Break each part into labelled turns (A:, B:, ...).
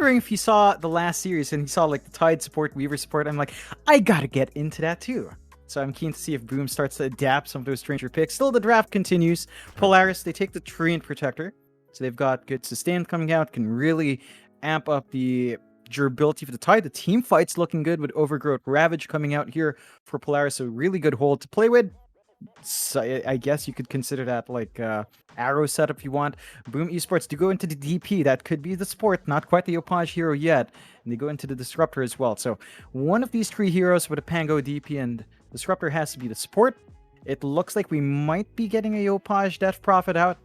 A: wondering if he saw the last series and he saw like the Tide support, Weaver support. I'm like, I gotta get into that too. So I'm keen to see if Boom starts to adapt some of those stranger picks. Still, the draft continues. Polaris, they take the Treant Protector. So they've got good sustain coming out, can really amp up the durability for the Tide. The team fight's looking good with Overgrowth Ravage coming out here for Polaris. A really good hold to play with. So I guess you could consider that like arrow setup if you want. Boom Esports do go into the DP. That could be the support, not quite the Opage hero yet. And they go into the Disruptor as well. So one of these three heroes with a Pango DP and Disruptor has to be the support. It looks like we might be getting a Opage Death Prophet out.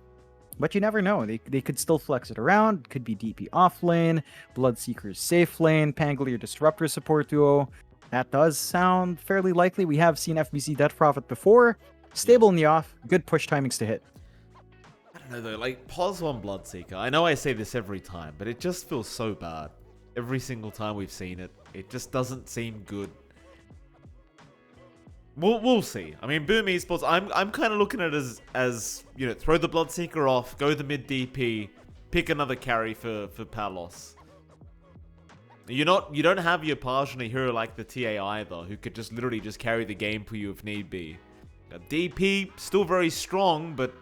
A: But you never know. They could still flex it around. Could be DP off lane, Bloodseeker's safe lane, Pangolier Disruptor support duo. That does sound fairly likely. We have seen FBC Death Prophet before. Stable in the off. Good push timings to hit.
B: I don't know though, like pause one Bloodseeker. I know I say this every time, but it just feels so bad. Every single time we've seen it, it just doesn't seem good. We'll see. I mean, Boom Esports, I'm kind of looking at it as you know, throw the Bloodseeker off, go the mid DP, pick another carry for Palos. You don't have your Page on a hero like the TA either, who could just literally just carry the game for you if need be. DP still very strong, but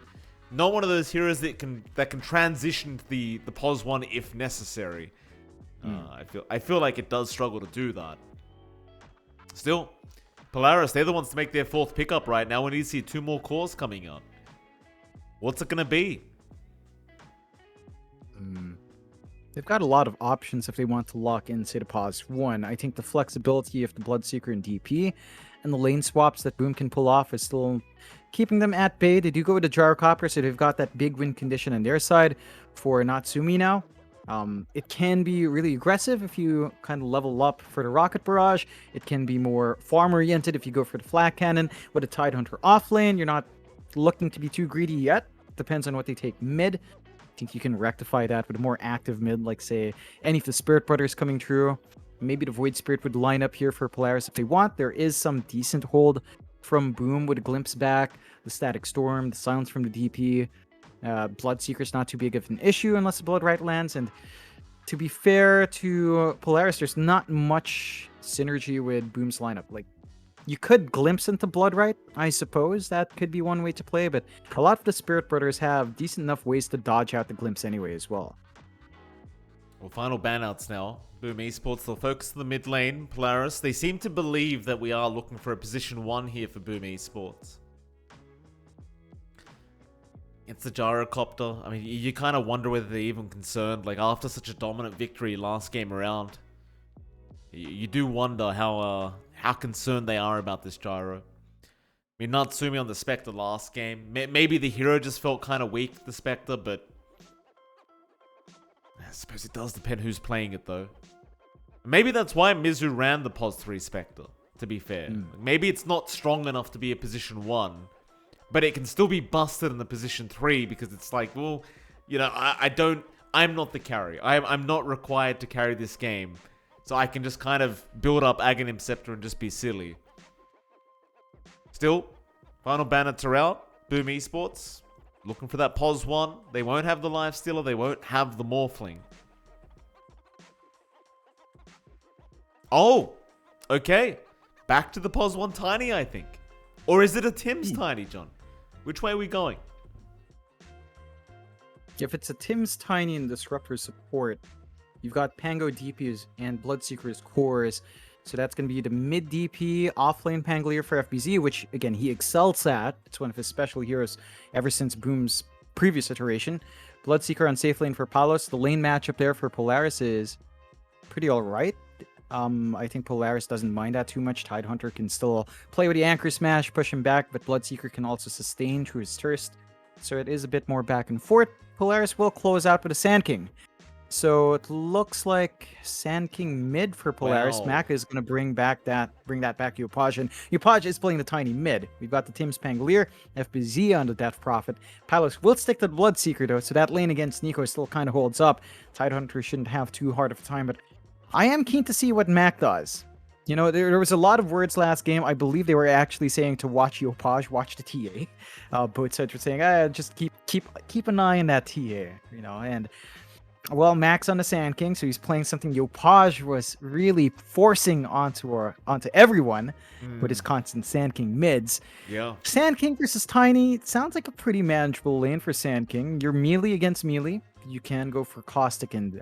B: not one of those heroes that can transition to the POS one if necessary. I feel like it does struggle to do that. Still, Polaris, they're the ones to make their fourth pickup right now. We need to see 2 more cores coming up. What's it gonna be?
A: They've got a lot of options if they want to lock in, say, the pause. One, I think the flexibility of the Bloodseeker and DP and the lane swaps that Boom can pull off is still keeping them at bay. They do go with the Gyrocopter, so they've got that big win condition on their side for Natsumi now. It can be really aggressive if you kind of level up for the Rocket Barrage. It can be more farm-oriented if you go for the Flak Cannon. With a Tidehunter off lane, you're not looking to be too greedy yet. Depends on what they take mid. I think you can rectify that with a more active mid, like, say, any of the Spirit Brothers coming through. Maybe the Void Spirit would line up here for Polaris if they want. There is some decent hold from Boom with a Glimpse back, the Static Storm, the Silence from the DP. Bloodseeker's not too big of an issue unless the Blood Right lands. And to be fair to Polaris, there's not much synergy with Boom's lineup. Like, you could glimpse into Blood Right, I suppose. That could be one way to play, but a lot of the Spirit Brothers have decent enough ways to dodge out the glimpse anyway as well.
B: Well, final banouts now. Boom Esports, they'll focus on the mid lane. Polaris, they seem to believe that we are looking for a position 1 here for Boom Esports. It's the Gyrocopter. I mean, you kind of wonder whether they're even concerned. Like, after such a dominant victory last game around, you do wonder how concerned they are about this Gyro. I mean, Natsumi on the Spectre last game. Maybe the hero just felt kind of weak, the Spectre, but I suppose it does depend who's playing it, though. Maybe that's why Mizu ran the POS 3 Spectre, to be fair. Maybe it's not strong enough to be a position 1, but it can still be busted in the position 3 because it's like, well, you know, I'm not the carry. I'm not required to carry this game. So I can just kind of build up Aghanim Scepter and just be silly. Still, final banners are out. Boom Esports, looking for that POS 1. They won't have the Life Stealer. They won't have the Morphling. Oh, okay. Back to the POS 1 Tiny, I think. Or is it a Tim's Tiny, John? Which way are we going?
A: If it's a Tim's Tiny and Disruptor support, you've got Pango DPs and Bloodseeker's cores. So that's going to be the mid DP offlane Pangolier for FBZ, which, again, he excels at. It's one of his special heroes ever since Boom's previous iteration. Bloodseeker on safe lane for Palos. The lane matchup there for Polaris is pretty alright. I think Polaris doesn't mind that too much. Tidehunter can still play with the Anchor Smash, push him back, but Bloodseeker can also sustain through his thirst. So it is a bit more back and forth. Polaris will close out with a Sand King. So it looks like Sand King mid for Polaris.
B: Wow.
A: Mac is going to bring that back to Upaj. And Upaj is playing the tiny mid. We've got the Tim's Pangolier, FBZ on the Death Prophet. Palos will stick to the Bloodseeker though, so that lane against Nico still kind of holds up. Tidehunter shouldn't have too hard of a time, but I am keen to see what Mac does. You know, there was a lot of words last game. I believe they were actually saying to watch Yopaj, watch the TA. Both sides were saying, just keep an eye on that TA. You know, and Well, Max on the Sand King, so he's playing something Yopaj was really forcing onto everyone with his constant Sand King mids.
B: Yeah.
A: Sand King versus Tiny, it sounds like a pretty manageable lane for Sand King. You're melee against melee. You can go for Caustic and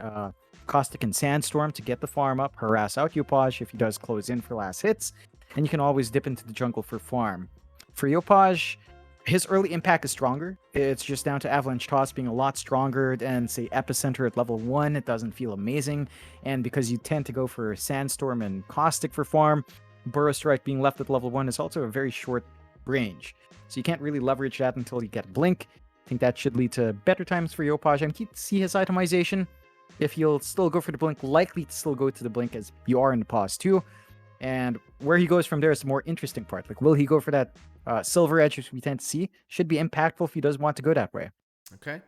A: Sandstorm to get the farm up, harass out Yopaj if he does close in for last hits, and you can always dip into the jungle for farm. For Yopaj, his early impact is stronger. It's just down to Avalanche Toss being a lot stronger than, say, Epicenter at level 1. It doesn't feel amazing. And because you tend to go for Sandstorm and Caustic for farm, Burrow Strike being left at level 1 is also a very short range. So you can't really leverage that until you get Blink. I think that should lead to better times for Yopaj. I'm keen to see his itemization. If he'll still go for the Blink, likely to still go to the Blink as you are in the pause too. And where he goes from there is the more interesting part. Like, will he go for that Silver Edge, which we tend to see? Should be impactful if he does want to go that way.
B: Okay.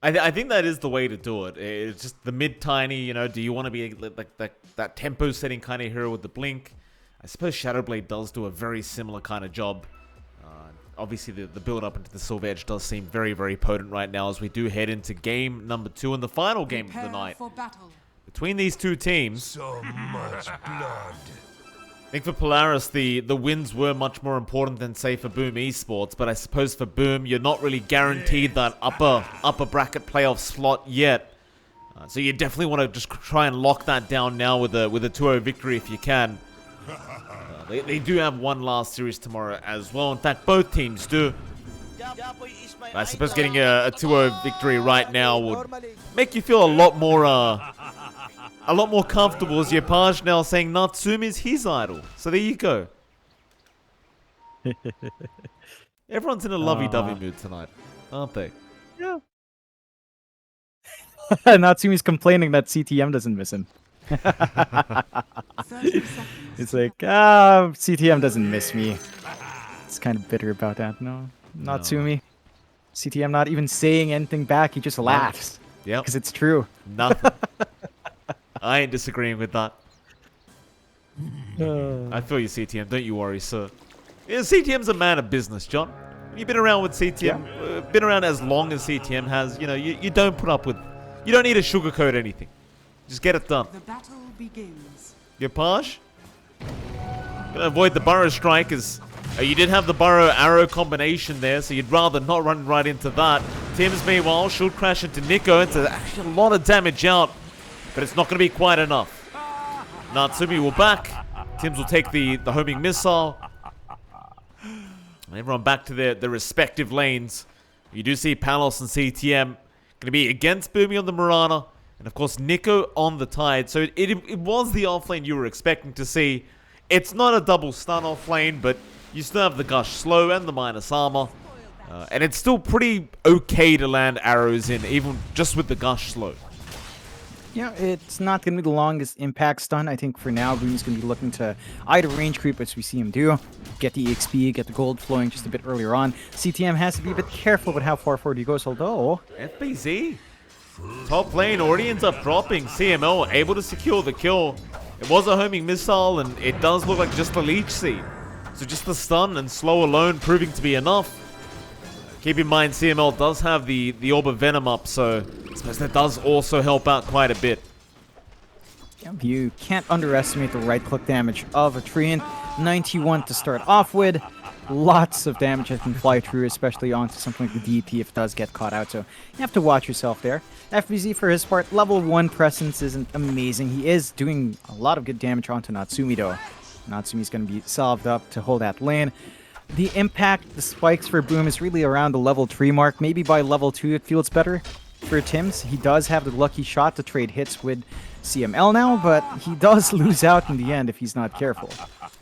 B: I think that is the way to do it. It's just the mid-tiny, you know, do you want to be like that tempo-setting kind of hero with the Blink? I suppose Shadowblade does do a very similar kind of job. Obviously, the build-up into the Silver Edge does seem very, very potent right now as we do head into game number 2 and the final game of the night. Between these two teams,
C: So much blood.
B: I think for Polaris, the wins were much more important than, say, for Boom Esports. But I suppose for Boom, you're not really guaranteed that upper bracket playoff slot yet. So you definitely want to just try and lock that down now with a 2-0 victory if you can. They do have one last series tomorrow as well. In fact, both teams do. I suppose getting a 2-0 victory right now would make you feel a lot more comfortable as Yopaj now saying Natsumi's his idol. So there you go. Everyone's in a lovey-dovey mood tonight, aren't they?
A: Yeah. Natsumi's complaining that CTM doesn't miss him. It's like, CTM doesn't miss me. It's kind of bitter about that. No, Natsumi. CTM not even saying anything back. He just laughs.
B: Yep.
A: Because it's true.
B: Nothing. I ain't disagreeing with that. I feel you, CTM. Don't you worry, sir. Yeah, CTM's a man of business, John. You've been around with CTM, been around as long as CTM has. You know, you don't put up with... You don't need to sugarcoat anything. Just get it done.
D: The battle begins.
B: Yopaj? Gonna avoid the Burrow Strike as... you did have the Burrow Arrow combination there, so you'd rather not run right into that. Tim's, meanwhile, should crash into Nico. It's actually a lot of damage out, but it's not going to be quite enough. Natsumi will back. Tim's will take the homing missile. And everyone back to their respective lanes. You do see Palos and CTM going to be against Boomy on the Mirana. And, of course, Nico on the Tide. So it was the offlane you were expecting to see. It's not a double stun offlane, but you still have the Gush Slow and the minus armor. And it's still pretty okay to land arrows in, even just with the Gush Slow.
A: Yeah, it's not going to be the longest impact stun. I think for now, Boomy's going to be looking to either range creep, which we see him do, get the EXP, get the gold flowing just a bit earlier on. CTM has to be a bit careful with how far forward he goes, although...
B: FBZ. Top lane already ends up dropping. CML able to secure the kill. It was a homing missile, and it does look like just a leech seed. So just the stun and slow alone proving to be enough. Keep in mind, CML does have the Orb of Venom up, so I suppose that does also help out quite a bit.
A: You can't underestimate the right-click damage of a Treant. 91 to start off with. Lots of damage that can fly through, especially onto something like the DP if it does get caught out, so you have to watch yourself there. FBZ, for his part, level 1 presence isn't amazing. He is doing a lot of good damage onto Natsumi, though. Natsumi's going to be salved up to hold that lane. The impact, the spikes for Boom is really around the level 3 mark. Maybe by level 2 it feels better for Tims. He does have the lucky shot to trade hits with CML now, but he does lose out in the end if he's not careful.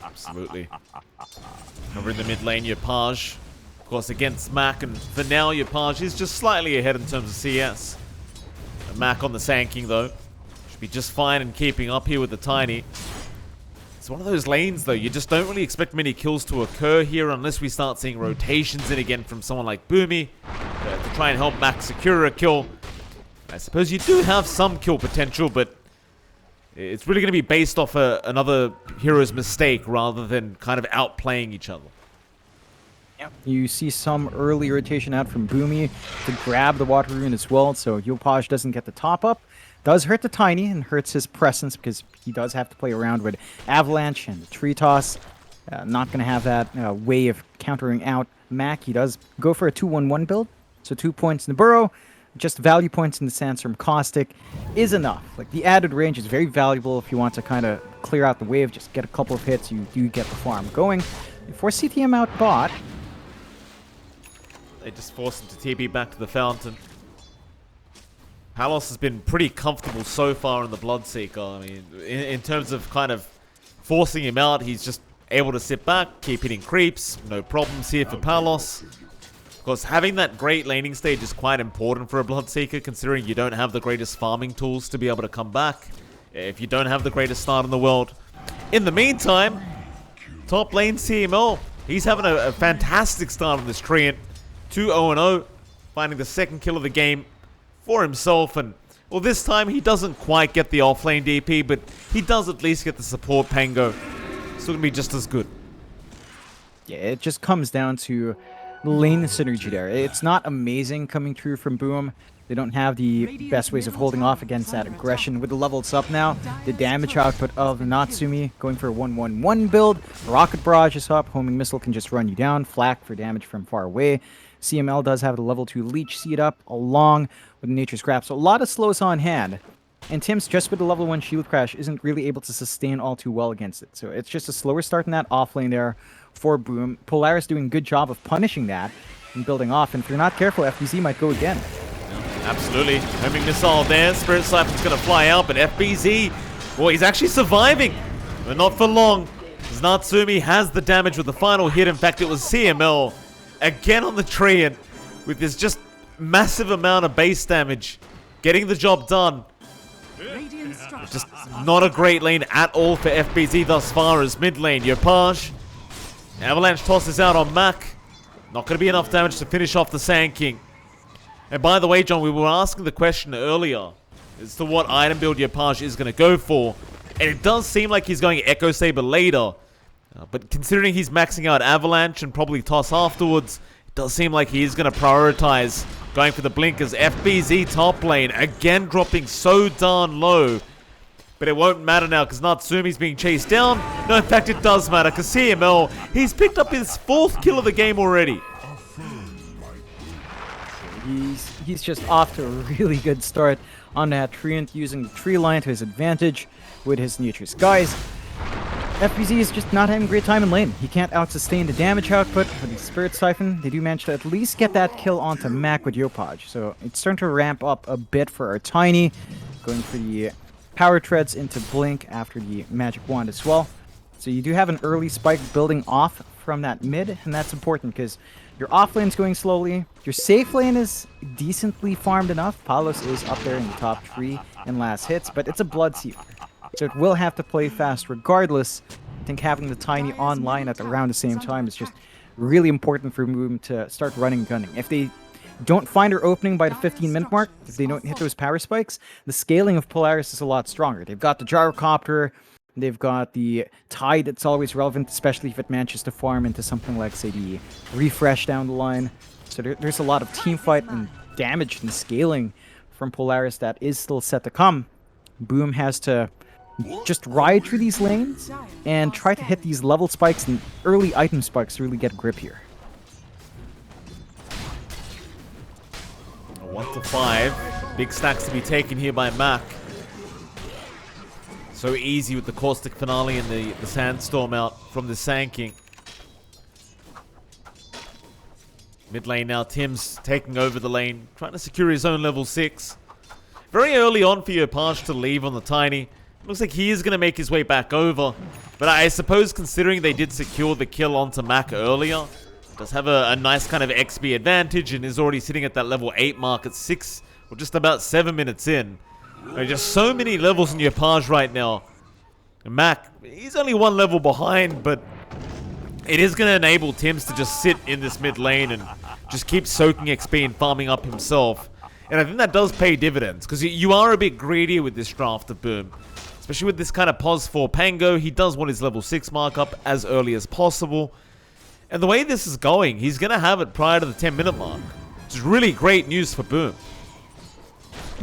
B: Absolutely. Over in the mid lane, Yopaj. Of course, against Mac, and for now, Yopaj is just slightly ahead in terms of CS. Mac on the Sand King, though. Should be just fine and keeping up here with the Tiny. It's one of those lanes, though. You just don't really expect many kills to occur here unless we start seeing rotations in again from someone like Boomy to try and help Mac secure a kill. I suppose you do have some kill potential, but it's really going to be based off another hero's mistake rather than kind of outplaying each other.
A: Yep. You see some early rotation out from Boomy to grab the water rune as well, so Yopaj doesn't get the top up. Does hurt the Tiny and hurts his presence because he does have to play around with Avalanche and the Tree Toss. Not going to have that way of countering out Mac. He does go for a 2-1-1 build, so 2 points in the Burrow. Just value points in the Sandstorm Caustic is enough. Like, the added range is very valuable if you want to kind of clear out the wave, just get a couple of hits, you do get the farm going. For CTM out bot,
B: they just force him to TP back to the fountain. Palos has been pretty comfortable so far in the Bloodseeker. I mean, in terms of kind of forcing him out, he's just able to sit back, keep hitting creeps. No problems here for Palos. Of course, having that great laning stage is quite important for a Bloodseeker, considering you don't have the greatest farming tools to be able to come back if you don't have the greatest start in the world. In the meantime, top lane CML, he's having a fantastic start on this Treant. 2-0-0, finding the second kill of the game for himself. And, well, this time he doesn't quite get the offlane DP, but he does at least get the support Pango. Still gonna be just as good.
A: yeah, it just comes down to lane synergy there. It's not amazing coming through from Boom. They don't have the best ways of holding off against that aggression. With the levels up now, the damage output of the Natsumi going for a 1-1-1 build. Rocket Barrage is up. Homing Missile can just run you down. Flak for damage from far away. CML does have the level 2 Leech Seed up along with Nature's Grab. So a lot of slows on hand. And Tim's just with the level 1 Shield Crash isn't really able to sustain all too well against it. So it's just a slower start in that off lane there for Boom. Polaris doing a good job of punishing that and building off. And if you're not careful, FBZ might go again.
B: Absolutely. Homing Missile there. Spirit Siphon's going to fly out, but FBZ, well, he's actually surviving. But not for long. As Natsumi has the damage with the final hit. In fact, it was CML again on the tree, and with this just massive amount of base damage, getting the job done. Just not a great lane at all for FBZ thus far as mid lane. Yopaj. Avalanche tosses out on Mac. Not going to be enough damage to finish off the Sand King. And by the way, John, we were asking the question earlier as to what item build Yopaj is going to go for. And it does seem like he's going Echo Saber later. But considering he's maxing out Avalanche and probably Toss afterwards, it does seem like he is going to prioritize going for the Blinkers. FBZ top lane, again dropping so darn low. But it won't matter now because Natsumi's being chased down. No, in fact, it does matter because CML, he's picked up his 4th kill of the game already.
A: He's just off to a really good start on that Treant, using the tree line to his advantage with his Nature's Guise. FBZ is just not having a great time in lane. He can't out-sustain the damage output with the Spirit Siphon. They do manage to at least get that kill onto Mac with Yopaj. So it's starting to ramp up a bit for our Tiny. Going for the Power Treads into Blink after the Magic Wand as well. So you do have an early spike building off from that mid, and that's important because your off lane's going slowly. Your safe lane is decently farmed enough. Palos is up there in the top 3 in last hits, but it's a Bloodseeker. So it will have to play fast regardless. I think having the Tiny online at around the same time is just really important for Boom to start running gunning. If they don't find her opening by the 15-minute mark, if they don't hit those power spikes, the scaling of Polaris is a lot stronger. They've got the Gyrocopter, they've got the Tide that's always relevant, especially if it manages to farm into something like, say, the Refresh down the line. So there's a lot of team fight and damage and scaling from Polaris that is still set to come. Boom has to just ride through these lanes and try to hit these level spikes and early item spikes to really get a grip here.
B: 1 to 5. Big stacks to be taken here by Mac. So easy with the Caustic Finale and the Sandstorm out from the Sand King. Mid lane now, Tim's taking over the lane, trying to secure his own level 6. Very early on for Yopaj to leave on the Tiny. Looks like he is going to make his way back over. But I suppose considering they did secure the kill onto Mac earlier, does have a nice kind of XP advantage and is already sitting at that level 8 mark at 6, or just about 7 minutes in. There are just so many levels in Yopaj right now. And Mac, he's only 1 level behind, but it is going to enable Tims to just sit in this mid lane and just keep soaking XP and farming up himself. And I think that does pay dividends, because you are a bit greedy with this draft of Boom. Especially with this kind of pos for Pango, he does want his level 6 mark up as early as possible. And the way this is going, he's going to have it prior to the 10-minute mark. Which is really great news for Boom.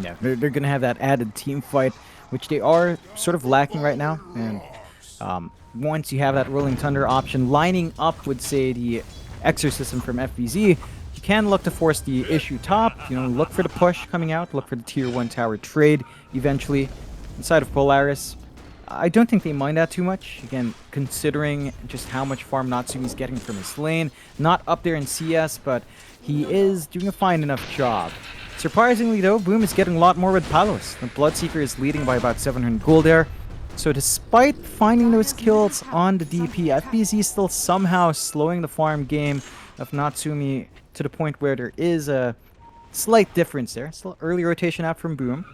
A: Yeah, they're going to have that added team fight, which they are sort of lacking right now. And once you have that Rolling Thunder option lining up with, say, the Exorcism from FBZ, you can look to force the issue top, you know, look for the push coming out, look for the tier 1 tower trade eventually. Inside of Polaris, I don't think they mind that too much. Again, considering just how much farm Natsumi's getting from his lane. Not up there in CS, but he is doing a fine enough job. Surprisingly though, Boom is getting a lot more with Palace. The Bloodseeker is leading by about 700 gold there. So despite finding those kills on the DP, FBZ is still somehow slowing the farm game of Natsumi to the point where there is a slight difference there. Still early rotation out from Boom.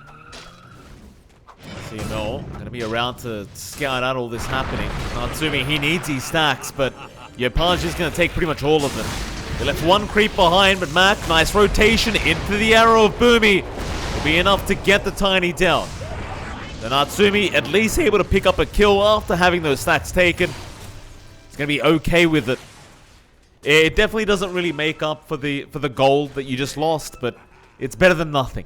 B: CML going to be around to scout out all this happening. Natsumi, he needs these stacks, but Yopaj is going to take pretty much all of them. They left one creep behind, but Mac, nice rotation into the arrow of Boomy. Will be enough to get the Tiny down. The Natsumi at least able to pick up a kill after having those stacks taken. He's going to be okay with it. It definitely doesn't really make up for the gold that you just lost, but it's better than nothing.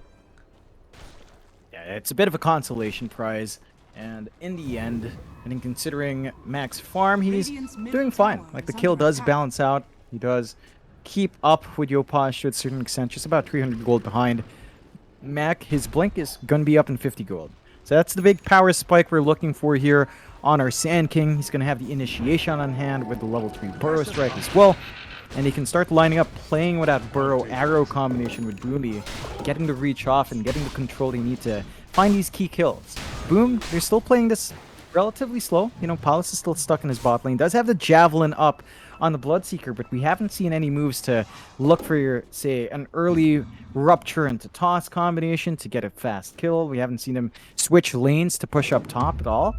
A: Yeah, it's a bit of a consolation prize. And in the end, I think considering Mac's farm, he's doing fine. Like, the kill does balance out. He does keep up with Yopaj to a certain extent, just about 300 gold behind. Mac, his blink is going to be up in 50 gold. So that's the big power spike we're looking for here on our Sand King. He's going to have the initiation on hand with the level 3 Burrow Strike as well. And he can start lining up, playing with that Burrow Arrow combination with Boomy, getting the reach off and getting the control they need to find these key kills. Boom, they're still playing this relatively slow. You know, Palace is still stuck in his bot lane. Does have the Javelin up on the Bloodseeker, but we haven't seen any moves to look for your, say, an early rupture into toss combination to get a fast kill. We haven't seen him switch lanes to push up top at all.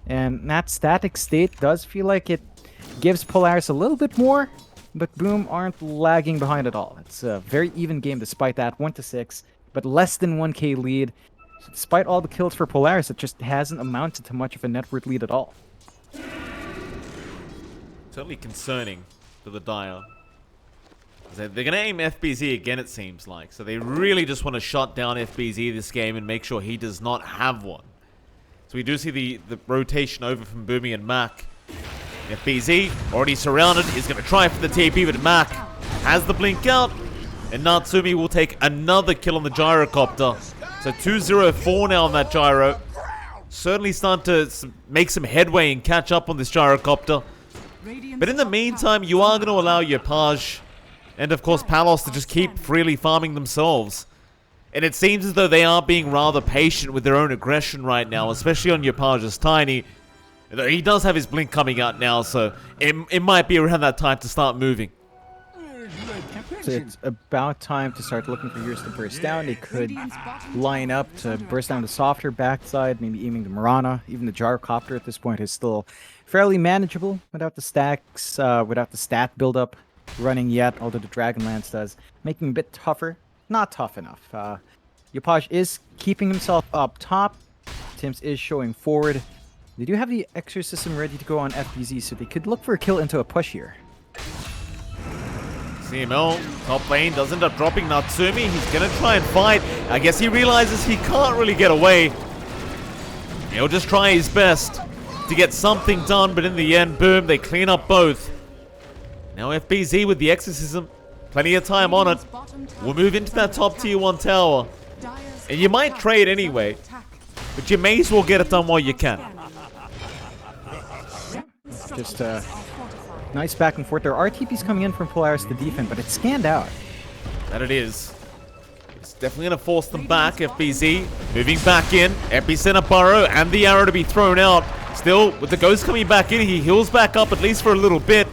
A: And that static state does feel like it gives Polaris a little bit more, but Boom aren't lagging behind at all. It's a very even game despite that, 1-6, but less than 1k lead. So despite all the kills for Polaris, it just hasn't amounted to much of a net worth lead at all.
B: Certainly concerning for the Dire. They're going to aim FBZ again, it seems like. So they really just want to shut down FBZ this game and make sure he does not have one. So we do see the rotation over from Boomy and Mac. FBZ, already surrounded, is going to try for the TP, but Mac has the blink out. And Natsumi will take another kill on the gyrocopter. So 2-0-4 now on that gyro. Certainly starting to make some headway and catch up on this gyrocopter. But in the meantime, you are going to allow Yopaj and, of course, Palos to just keep freely farming themselves. And it seems as though they are being rather patient with their own aggression right now, especially on Yopaj's Tiny. He does have his blink coming out now, so it might be around that time to start moving.
A: So it's about time to start looking for yours to burst down. They could line up to burst down the softer backside, maybe aiming the Mirana. Even the gyrocopter at this point is still fairly manageable without the stacks, without the stat buildup running yet, although the Dragonlance does, making it a bit tougher. Not tough enough. Yopaj is keeping himself up top. Tims is showing forward. They do have the Exorcism ready to go on FBZ, so they could look for a kill into a push here.
B: CML, top lane, does end up dropping Natsumi. He's going to try and fight. I guess he realizes he can't really get away. He'll just try his best to get something done, but in the end, boom, they clean up both. Now FBZ with the Exorcism. Plenty of time on it. We'll move into that top tier 1 tower. And you might trade anyway, but you may as well get it done while you can.
A: Just nice back and forth. There are TPs coming in from Polaris to defend, but it's scanned out.
B: That it is. It's definitely going to force them back. FBZ moving back in. Epicenter Burrow and the arrow to be thrown out. Still, with the Ghost coming back in, he heals back up at least for a little bit.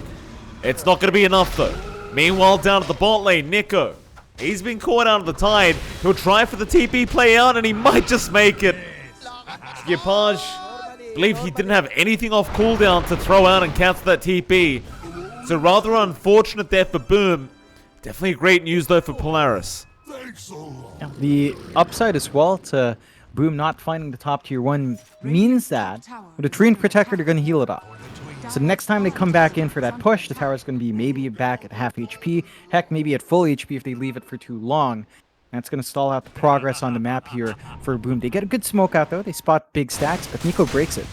B: It's not going to be enough though. Meanwhile, down at the bot lane, Nico. He's been caught out of the tide. He'll try for the TP play out and he might just make it. Yopaj, I believe he didn't have anything off cooldown to throw out and cancel that TP. So rather unfortunate there for Boom. Definitely great news though for Polaris.
A: The upside as well to Boom not finding the top tier 1 means that with the Treant Protector, they're going to heal it up. So next time they come back in for that push, the tower's going to be maybe back at half HP. Heck, maybe at full HP if they leave it for too long. That's going to stall out the progress on the map here for Boom. They get a good smoke out, though. They spot big stacks, but Nico breaks it.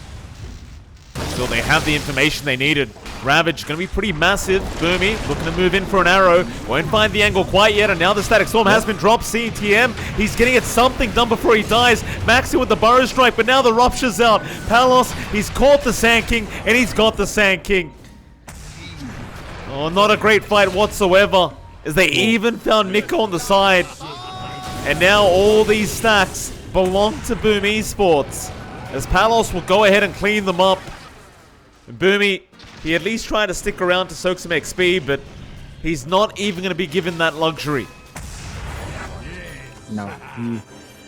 B: Still, they have the information they needed. Ravage going to be pretty massive. Boomy looking to move in for an arrow. Won't find the angle quite yet, and now the Static Storm has been dropped. CTM, he's getting it something done before he dies. Maxi with the Burrow Strike, but now the Rupture's out. Palos, he's caught the Sand King, and he's got the Sand King. Oh, not a great fight whatsoever, as they even found Nico on the side. And now all these stacks belong to Boom Esports, as Palos will go ahead and clean them up. And Boomy, he at least tried to stick around to soak some XP, but he's not even going to be given that luxury.
A: No,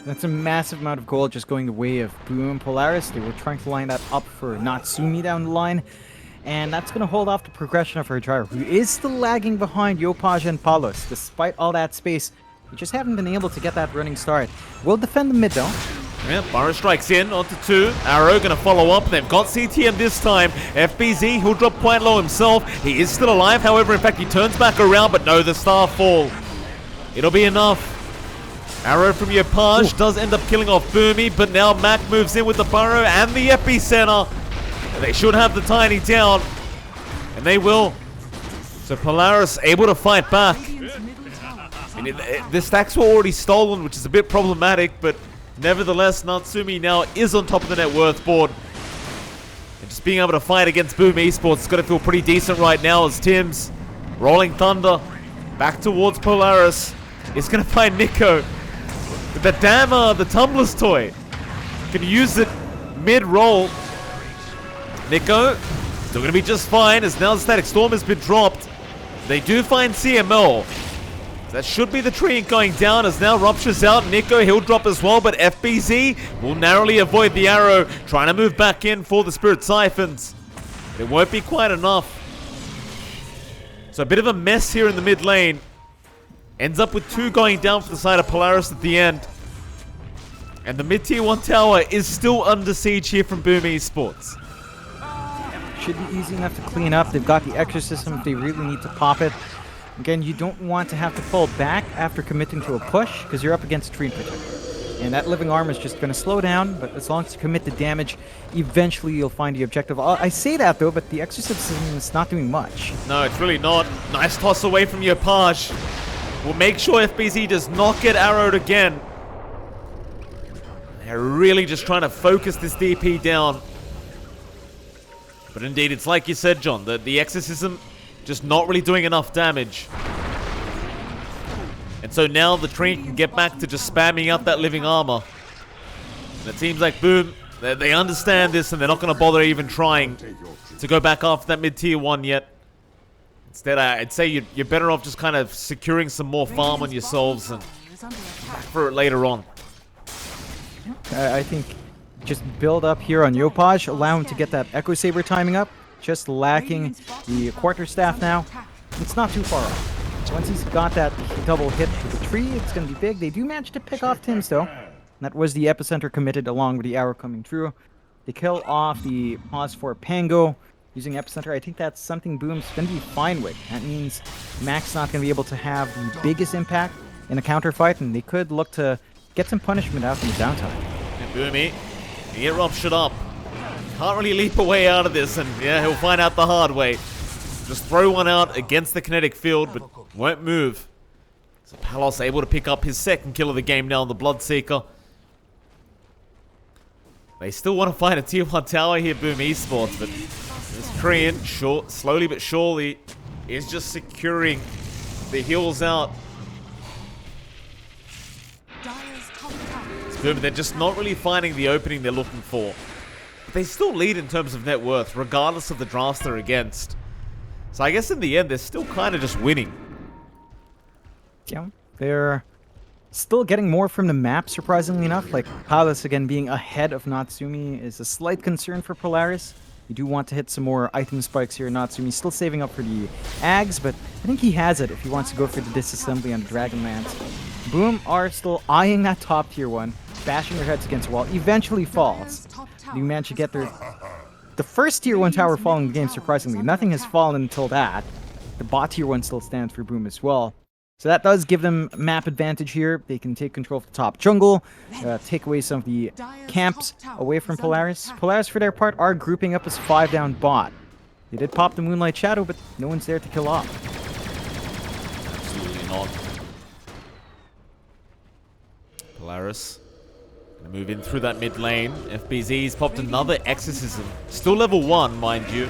A: that's a massive amount of gold just going the way of Boom and Polaris. They were trying to line that up for Natsumi down the line, and that's going to hold off the progression of her driver, who is still lagging behind Yopaj and Palos. Despite all that space, they just haven't been able to get that running start. We'll defend the mid, though.
B: Yeah, Burrow strikes in onto 2. Arrow going to follow up. They've got CTM this time. FBZ, he'll drop quite low himself. He is still alive, however, in fact, he turns back around, but no, the star fall. It'll be enough. Arrow from Yopaj does end up killing off Boomy, but now Mac moves in with the Burrow and the Epicenter. They should have the Tiny down, and they will. So Polaris able to fight back. And the stacks were already stolen, which is a bit problematic, but nevertheless, Natsumi now is on top of the net worth board. And just being able to fight against Boom Esports is going to feel pretty decent right now, as Tim's Rolling Thunder back towards Polaris. Is going to find Nico with the damn the Tumblr's toy. Can use it mid-roll. Nico still going to be just fine, as now the Static Storm has been dropped. They do find CML. That should be the tree going down, as now Rupture's out. Nico, he'll drop as well, but FBZ will narrowly avoid the arrow, trying to move back in for the Spirit Siphons. It won't be quite enough. So a bit of a mess here in the mid lane. Ends up with 2 going down for the side of Polaris at the end. And the mid-tier 1 tower is still under siege here from Boom Esports.
A: Should be easy enough to clean up. They've got the Exorcism if they really need to pop it. Again, you don't want to have to fall back after committing to a push, because you're up against Tree Protector. And that Living Armor is just going to slow down, but as long as you commit the damage, eventually you'll find the objective. I say that, though, but the Exorcism is not doing much.
B: No, it's really not. Nice toss away from Yopaj. We'll make sure FBZ does not get arrowed again. They're really just trying to focus this DP down. But indeed, it's like you said, John, the Exorcism just not really doing enough damage. And so now the tree can get back to just spamming out that Living Armor. And it seems like Boom, they understand this, and they're not going to bother even trying to go back after that mid-tier 1 yet. Instead, I'd say you're better off just kind of securing some more farm on yourselves and back for it later on.
A: I think just build up here on Yopaj, allow him to get that Echo Saber timing up. Just lacking the Quarterstaff now. It's not too far off. Once he's got that double hit to the tree, it's going to be big. They do manage to pick off Tim's, though. That was the Epicenter committed along with the arrow coming through. They kill off the pause for Pango using Epicenter. I think that's something Boom's going to be fine with. That means Mac's not going to be able to have the biggest impact in a counter fight, and they could look to get some punishment out in the downtime.
B: And Boomy, he get ruptured up. Can't really leap away out of this, and yeah, he'll find out the hard way. Just throw one out against the kinetic field, but won't move. So Palos able to pick up his second kill of the game now on the Bloodseeker. They still want to find a tier 1 tower here, Boom Esports, but this Korean, slowly but surely, is just securing the heals out. It's good, but they're just not really finding the opening they're looking for. But they still lead in terms of net worth, regardless of the drafts they're against. So I guess in the end, they're still kind of just winning.
A: Yeah, they're still getting more from the map, surprisingly enough. Like, Palace, again, being ahead of Natsumi is a slight concern for Polaris. You do want to hit some more item spikes here. Natsumi's still saving up for the Ags, but I think he has it if he wants to go for the disassembly on Dragonlance. Boom are still eyeing that top tier 1, bashing their heads against the wall. Eventually falls. They manage to get their the first tier 1 tower falling in the game, surprisingly. Nothing has fallen until that. The bot tier 1 still stands for Boom as well. So that does give them map advantage here. They can take control of the top jungle, take away some of the camps away from Polaris. Polaris, for their part, are grouping up as 5 down bot. They did pop the Moonlight Shadow, but no one's there to kill off.
B: Absolutely not. Polaris gonna move in through that mid lane. FBZ's popped another Exorcism. Still level 1, mind you.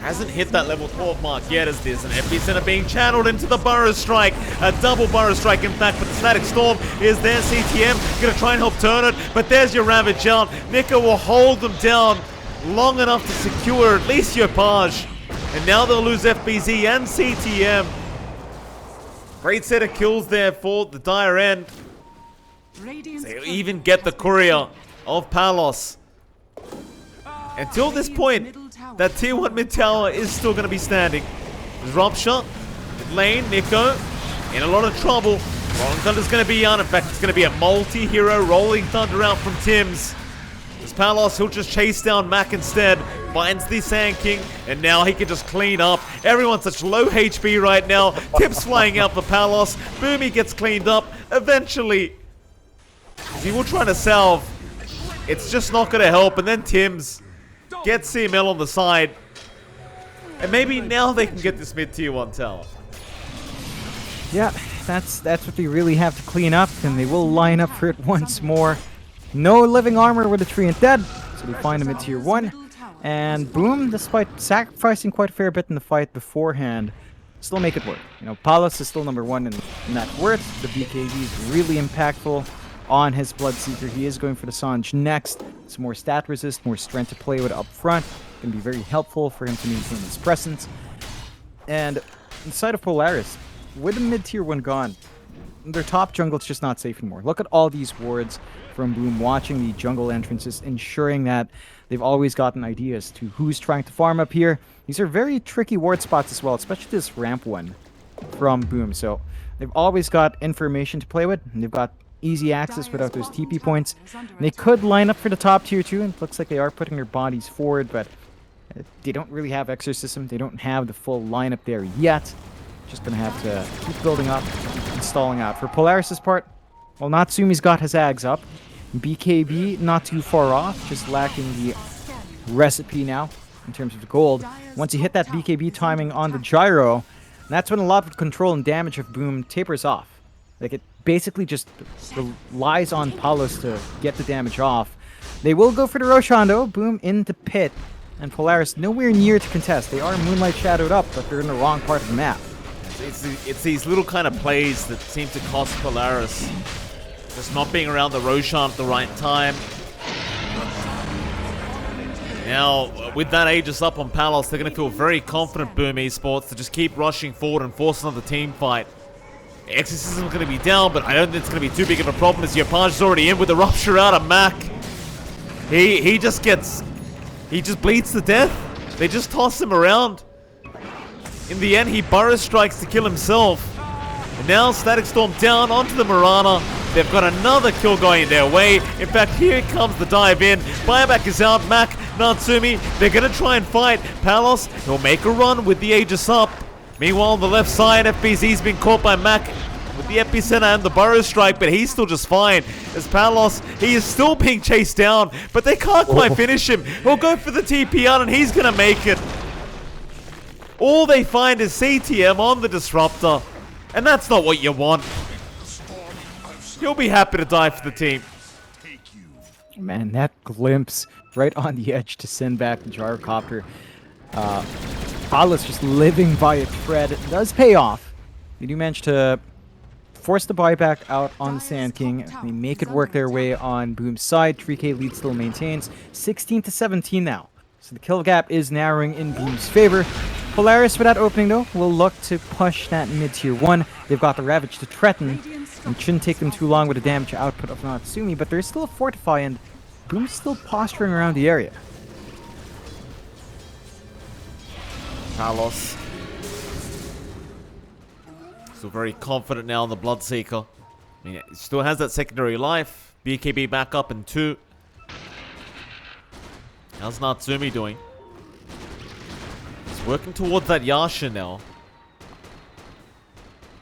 B: Hasn't hit that level 12 mark yet as this. An FB Center being channeled into the Burrow Strike. A double Burrow Strike, in fact, but the Static Storm is there. CTM gonna try and help turn it, but there's your Ravage out. Nika will hold them down long enough to secure at least your Page. And now they'll lose FBZ and CTM. Great set of kills there for the Dire End. They even get the courier of Palos. Until this point, that tier 1 mid tower is still going to be standing. There's Rupture, mid lane, Nico, in a lot of trouble. Rolling Thunder's going to be on. In fact, it's going to be a multi-hero Rolling Thunder out from Tim's. There's Palos, he'll just chase down Mac instead. Finds the Sand King, and now he can just clean up. Everyone's such low HP right now. Tips flying out for Palos. Boomy gets cleaned up. Eventually, he will try to salve. It's just not going to help. And then Tim's gets CML on the side. And maybe now they can get this mid tier 1 tower.
A: Yeah, that's what they really have to clean up, and they will line up for it once more. No living armor with a Treant dead, so they find him at tier 1. And Boom, despite sacrificing quite a fair bit in the fight beforehand, still make it work. You know, Palos is still number 1 in net worth. The BKB is really impactful on his Bloodseeker. He is going for the Sange next. Some more stat resist, more strength to play with up front. Can be very helpful for him to maintain his presence. And inside of Polaris, with the mid-tier 1 gone, their top jungle is just not safe anymore. Look at all these wards from Boom watching the jungle entrances, ensuring that they've always gotten ideas to who's trying to farm up here. These are very tricky ward spots as well, especially this ramp one from Boom. So they've always got information to play with, and they've got easy access without those TP points. They could line up for the top tier 2, and it looks like they are putting their bodies forward, but they don't really have Exorcism. They don't have the full lineup there yet. Just gonna have to keep building up, installing out. For Polaris' part, well, Natsumi's got his Ags up. BKB not too far off, just lacking the recipe now in terms of the gold. Once you hit that BKB timing on the gyro, that's when a lot of control and damage of Boom tapers off. Like, it basically just relies on Palos to get the damage off. They will go for the Roshan though. Boom into pit, and Polaris nowhere near to contest. They are Moonlight Shadowed up, but they're in the wrong part of the map.
B: It's these little kind of plays that seem to cost Polaris. Just not being around the Roshan at the right time. Now, with that Aegis up on Palos, they're going to feel very confident, Boom Esports, to just keep rushing forward and force another team fight. Exorcism is going to be down, but I don't think it's going to be too big of a problem as Yopage is already in with the Rupture out of Mac. He just bleeds to death. They just toss him around. In the end, he Burrow Strikes to kill himself. And now Static Storm down onto the Mirana. They've got another kill going their way. In fact, here comes the dive in. Buyback is out. Mac, Natsumi, they're going to try and fight. Palos, he'll make a run with the Aegis up. Meanwhile, on the left side, FBZ's been caught by Mac with the Epicenter and the Burrow Strike, but he's still just fine. As Palos, he is still being chased down, but they can't quite finish him. He'll go for the TP out, and he's going to make it. All they find is CTM on the Disruptor, and that's not what you want. You'll be happy to die for the team.
A: Man, that glimpse right on the edge to send back the gyrocopter. Palos just living by a thread. It does pay off. They do manage to force the buyback out on the Sand King. They make it work their way on Boom's side. 3K lead still maintains. 16-17 now. So the kill gap is narrowing in Boom's favor. Polaris, for that opening though, will look to push that mid-tier 1. They've got the Ravage to threaten. It shouldn't take them too long with the damage output of Natsumi, but there's still a Fortify, and Boom's still posturing around the area.
B: Palos. Still very confident now in the Bloodseeker. I mean, it still has that secondary life. BKB back up in 2. How's Natsumi doing? Working towards that Yasha now.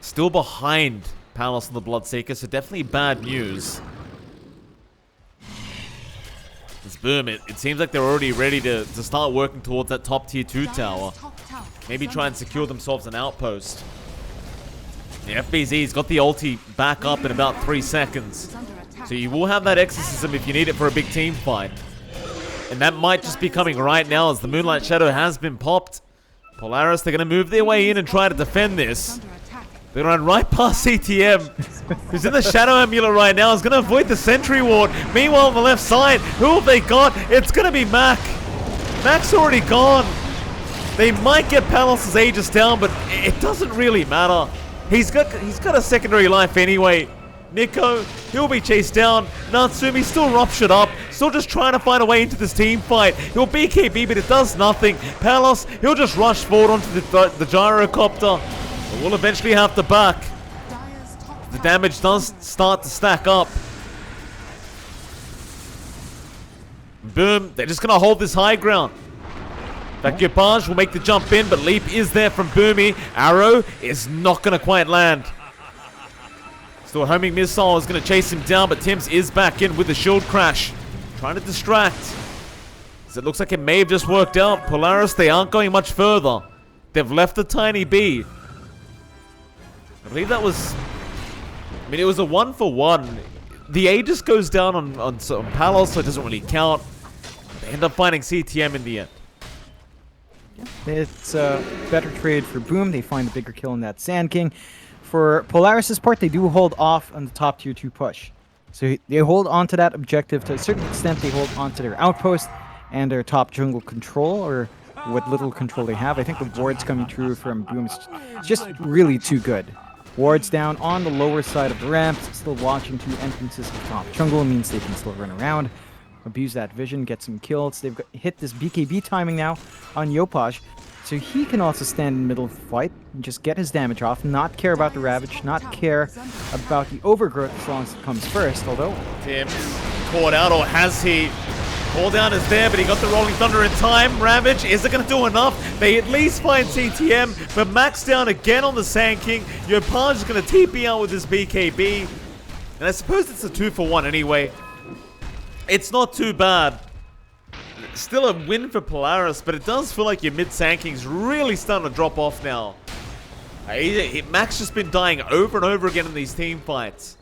B: Still behind Palace and the Bloodseeker, so definitely bad news. This Boom, it seems like they're already ready to start working towards that top tier 2 tower. Maybe try and secure themselves an outpost. The FBZ's got the ulti back up in about 3 seconds. So you will have that exorcism if you need it for a big team fight. And that might just be coming right now as the Moonlight Shadow has been popped. Polaris, they're going to move their way in and try to defend this. They run right past CTM, who's in the Shadow Amulet right now, is going to avoid the Sentry Ward. Meanwhile, on the left side, who have they got? It's going to be Mac. Mac's already gone. They might get Palos' Aegis down, but it doesn't really matter. He's got a secondary life anyway. Nico, he'll be chased down. Natsumi still ruptured up, still just trying to find a way into this team fight. He'll BKB, but it does nothing. Palos, he'll just rush forward onto the gyrocopter. We'll eventually have to back. The damage does start to stack up. Boom, they're just going to hold this high ground. That Gepage will make the jump in, but Leap is there from Boomy. Arrow is not going to quite land. Still a homing missile is going to chase him down, but Tims is back in with the shield crash. Trying to distract. So it looks like it may have just worked out. Polaris, they aren't going much further. They've left the tiny B. I believe that was... I mean, it was a 1-for-1. The Aegis goes down on Palos, so it doesn't really count. They end up finding CTM in the end.
A: It's a better trade for Boom. They find the bigger kill in that Sand King. For Polaris' part, they do hold off on the top tier 2 push. So they hold on to that objective to a certain extent. They hold on to their outpost and their top jungle control, or what little control they have. I think the wards coming through from Boom is just really too good. Wards down on the lower side of the ramp, still watching 2 entrances to top jungle, means they can still run around, abuse that vision, get some kills. They've hit this BKB timing now on Yopaj, so he can also stand in the middle of the fight and just get his damage off, not care about the Ravage, not care about the overgrowth as long as it comes first, although...
B: Tims caught out, or has he? Cooldown is there, but he got the Rolling Thunder in time. Ravage, is it going to do enough? They at least find CTM, but Max down again on the Sand King. Yopaj is going to TP out with his BKB. And I suppose it's a 2-for-1 anyway. It's not too bad. Still a win for Polaris, but it does feel like your mid-Sand King's really starting to drop off now. Max just been dying over and over again in these team fights.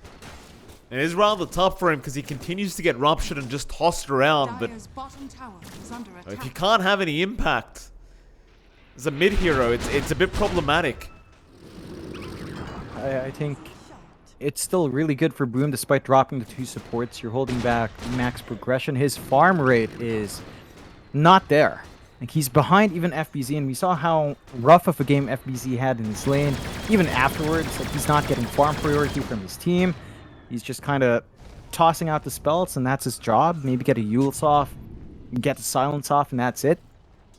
B: It is rather tough for him because he continues to get ruptured and just tossed around, but if you can't have any impact as a mid-hero, it's a bit problematic.
A: I think it's still really good for Boom despite dropping the 2 supports. You're holding back Max progression. His farm rate is not there. Like, he's behind even FBZ, and we saw how rough of a game FBZ had in his lane. Even afterwards, like, he's not getting farm priority from his team. He's just kind of tossing out the spells, and that's his job. Maybe get a Eul's off, get the silence off, and that's it.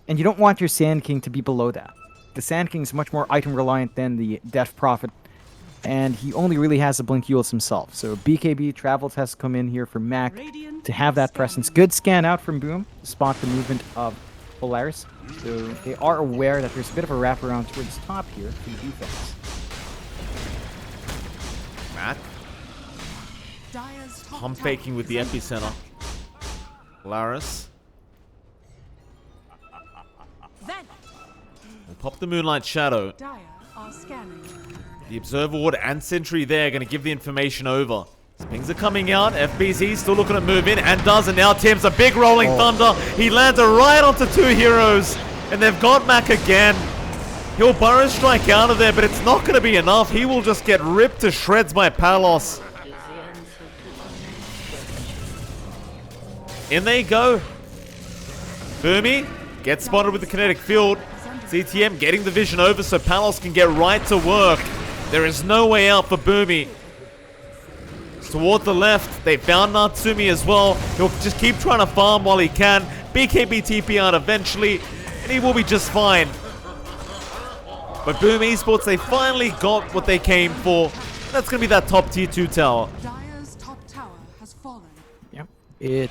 A: And you don't want your Sand King to be below that. The Sand King is much more item reliant than the Death Prophet, and he only really has the Blink Eul's himself. So BKB Travels has to come in here for Mac to have that presence. Good scan out from Boom to spot the movement of Polaris. So they are aware that there's a bit of a wraparound towards top here for the defense.
B: Mac pump faking with the epicenter. Polaris. We'll pop the Moonlight Shadow. The Observer Ward and Sentry there going to give the information over. Pings are coming out. FBZ still looking to move in and does. And now Tim's a big Rolling Thunder. He lands right onto 2 heroes. And they've got Mac again. He'll Burrow Strike out of there, but it's not going to be enough. He will just get ripped to shreds by Palos. In they go. Boomy gets spotted with the kinetic field. CTM getting the vision over so Palos can get right to work. There is no way out for Boomy. Toward the left, they found Natsumi as well. He'll just keep trying to farm while he can. BKB TP out eventually, and he will be just fine. But Boom Esports, they finally got what they came for. That's going to be that top tier 2 tower.
D: Dire's top tower has fallen.
A: Yep. It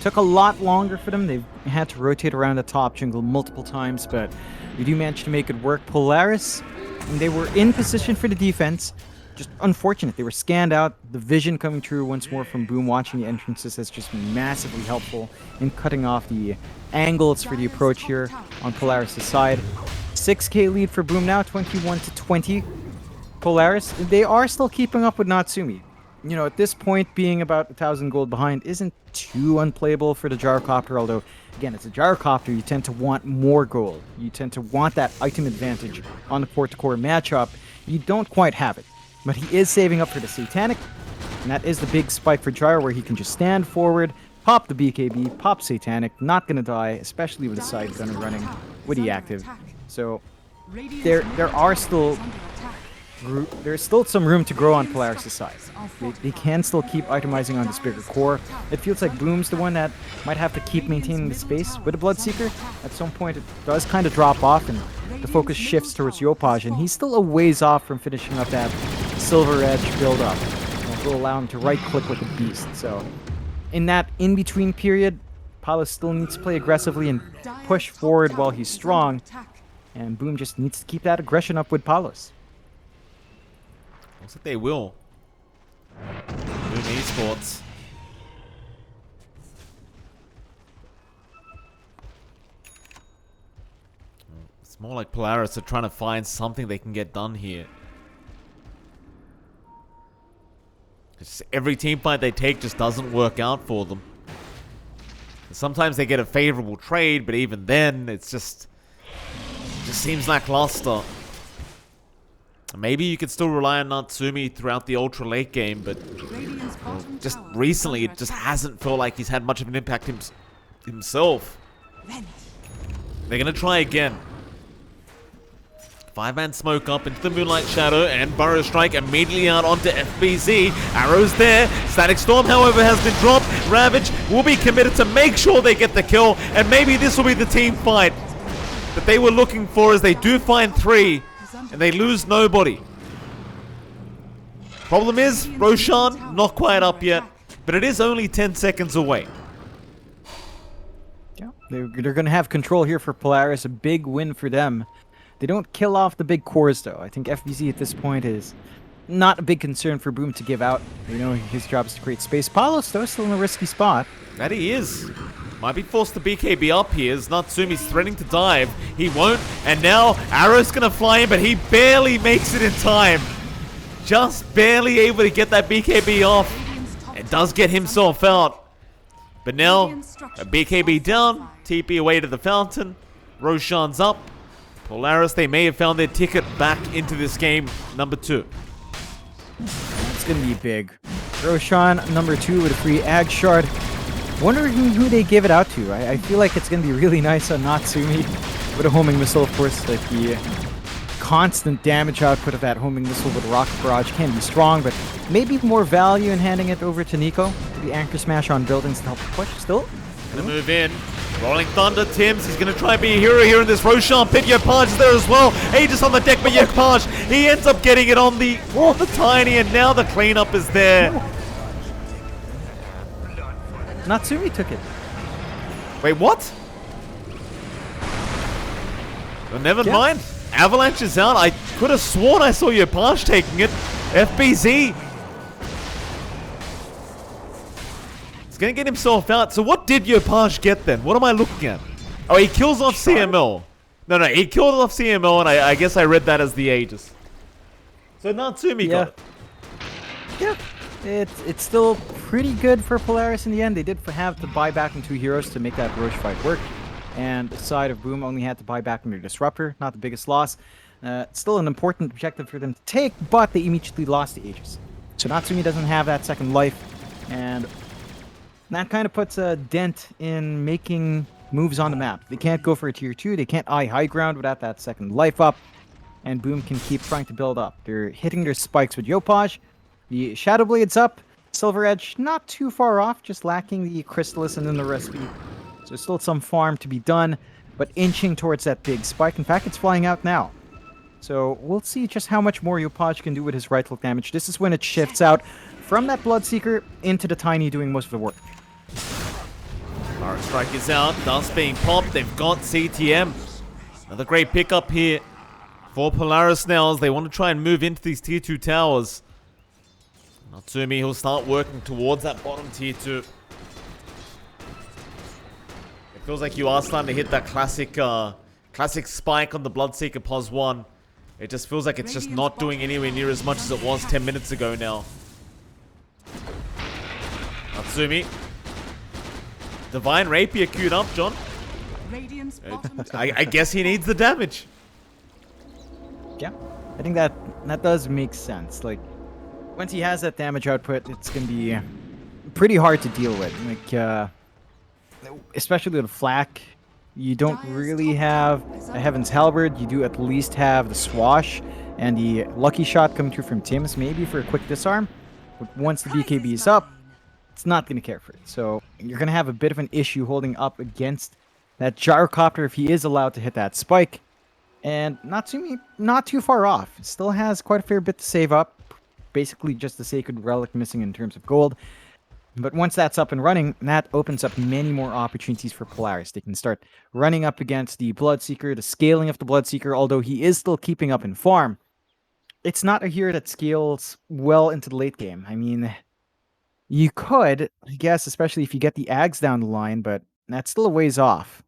A: Took a lot longer for them. They've had to rotate around the top jungle multiple times, but they do manage to make it work. Polaris, they were in position for the defense. Just unfortunate. They were scanned out. The vision coming through once more from Boom watching the entrances has just been massively helpful in cutting off the angles for the approach here on Polaris' side. 6k lead for Boom now, 21-20. Polaris, they are still keeping up with Natsumi. You know, at this point, being about 1,000 gold behind isn't too unplayable for the gyrocopter, although, again, it's a gyrocopter, you tend to want more gold. You tend to want that item advantage on the core-to-core matchup. You don't quite have it. But he is saving up for the Satanic, and that is the big spike for Gyro, where he can just stand forward, pop the BKB, pop Satanic, not gonna die, especially with the side gunner running with the active. So there are still there's still some room to grow on Polaris' side. They can still keep itemizing on this bigger core. It feels like Boom's the one that might have to keep maintaining the space with the Bloodseeker. At some point, it does kind of drop off, and the focus shifts towards Yopaj, and he's still a ways off from finishing up that Silver Edge build-up. That will allow him to right-click with the Beast. So, in that in-between period, Palos still needs to play aggressively and push forward while he's strong, and Boom just needs to keep that aggression up with Palos.
B: Looks like they will. Boom Esports. It's more like Polaris are trying to find something they can get done here. It's every team fight they take just doesn't work out for them. Sometimes they get a favorable trade, but even then, it just seems lackluster. Maybe you could still rely on Natsumi throughout the ultra late game, but just recently it just hasn't felt like he's had much of an impact himself. They're going to try again. 5-man smoke up into the Moonlight Shadow, and Burrow Strike immediately out onto FBZ. Arrows there. Static Storm, however, has been dropped. Ravage will be committed to make sure they get the kill, and maybe this will be the team fight that they were looking for, as they do find 3. And they lose nobody. Problem is, Roshan, not quite up yet. But it is only 10 seconds away.
A: Yeah, they're going to have control here for Polaris. A big win for them. They don't kill off the big cores, though. I think FBZ at this point is not a big concern for Boom to give out. You know, his job is to create space. Palos, though, still in a risky spot.
B: That he is. Might be forced to BKB up here as Natsumi's threatening to dive. He won't. And now Arrow's going to fly in, but he barely makes it in time. Just barely able to get that BKB off. It does get himself out. But now, a BKB down. TP away to the fountain. Roshan's up. Polaris, they may have found their ticket back into this game, number 2.
A: It's going to be big. Roshan, number 2 with a free Ag Shard. Wondering who they give it out to. I feel like it's going to be really nice on Natsumi with a homing missile. Of course, like the constant damage output of that homing missile with a rocket barrage can be strong, but maybe more value in handing it over to Nico. The anchor smash on buildings to help push. Still
B: gonna move in. Rolling Thunder, Tims. He's gonna try and be a hero here in this Roshan pit. Yopaj is there as well. Aegis on the deck, but Yopaj, he ends up getting it on the Tiny, and now the cleanup is there.
A: Natsumi took it.
B: Wait, what? Well, never mind. Avalanche is out. I could have sworn I saw Yopaj taking it. FBZ. He's going to get himself out. So what did Yopaj get then? What am I looking at? Oh, he kills off CML. No, he killed off CML, and I guess I read that as the Aegis. So Natsumi got it.
A: Yeah. It's still pretty good for Polaris in the end. They did have to buy back in 2 heroes to make that Roche fight work. And the side of Boom only had to buy back in their Disruptor. Not the biggest loss. Still an important objective for them to take, but they immediately lost the Aegis. So Natsumi doesn't have that second life. And that kind of puts a dent in making moves on the map. They can't go for a tier 2. They can't eye high ground without that second life up. And Boom can keep trying to build up. They're hitting their spikes with Yopaj. The Shadow Blade's up. Silver Edge not too far off, just lacking the Chrysalis and then the recipe. So still some farm to be done, but inching towards that big spike. In fact, it's flying out now. So we'll see just how much more Yopaj can do with his right-click damage. This is when it shifts out from that Bloodseeker into the Tiny doing most of the work.
B: Power Strike is out. Dust being popped. They've got CTM. Another great pickup here for Polaris now as they want to try and move into these tier 2 towers. Natsumi, he'll start working towards that bottom tier 2. It feels like you are starting to hit that classic spike on the Bloodseeker pos 1. It just feels like it's just not doing anywhere near as much as it was 10 minutes ago now. Natsumi. Divine Rapier queued up, John. I guess he needs the damage.
A: Yeah, I think that does make sense. Like, once he has that damage output, it's gonna be pretty hard to deal with. Like, especially with Flak, you don't really have a Heaven's Halberd. You do at least have the Swash and the Lucky Shot coming through from Tims, maybe for a quick disarm. But once the BKB is up, it's not gonna care for it. So you're gonna have a bit of an issue holding up against that Gyrocopter if he is allowed to hit that spike. And Natsumi, not too far off. Still has quite a fair bit to save up. Basically just the Sacred Relic missing in terms of gold. But once that's up and running, that opens up many more opportunities for Polaris. They can start running up against the Bloodseeker, the scaling of the Bloodseeker, although he is still keeping up in farm. It's not a hero that scales well into the late game. I mean, you could, I guess, especially if you get the Ags down the line, but that's still a ways off.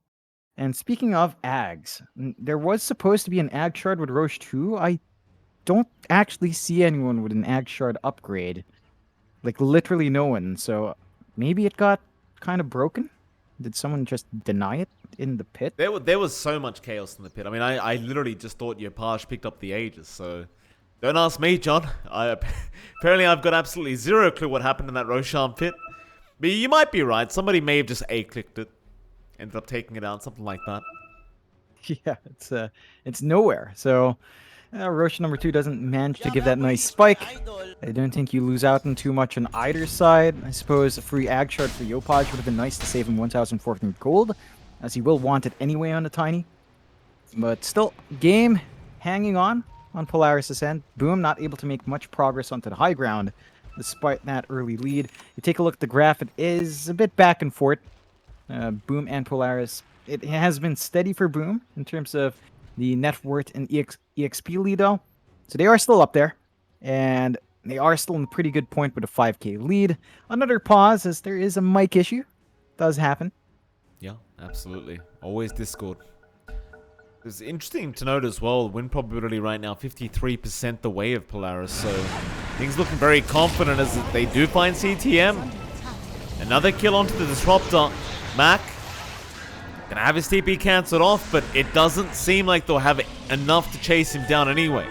A: And speaking of Ags, there was supposed to be an Ag Shard with Roche 2. I don't actually see anyone with an Ag Shard upgrade. Like, literally no one. So maybe it got kind of broken? Did someone just deny it in the pit?
B: There was so much chaos in the pit. I mean, I literally just thought Yopaj picked up the Aegis, so don't ask me, John. Apparently I've got absolutely zero clue what happened in that Roshan pit. But you might be right. Somebody may have just A-clicked it. Ended up taking it out, something like that.
A: Yeah, it's nowhere. So Roche number 2 doesn't manage to give that nice spike. I don't think you lose out on too much on either side. I suppose a free Ag Shard for Yopaj would have been nice to save him 1,400 gold, as he will want it anyway on the Tiny. But still, game hanging on Polaris' end. Boom not able to make much progress onto the high ground, despite that early lead. You take a look at the graph, it is a bit back and forth. Boom and Polaris. It has been steady for Boom in terms of the net worth and EXP lead, though. So they are still up there, and they are still in a pretty good point with a 5k lead. Another pause as there is a mic issue. Does happen.
B: Yeah, absolutely. Always Discord. It's interesting to note as well, win probability right now, 53% the way of Polaris. So things looking very confident as they do find CTM. Another kill onto the Disruptor. Mac gonna have his TP cancelled off, but it doesn't seem like they'll have enough to chase him down anyway.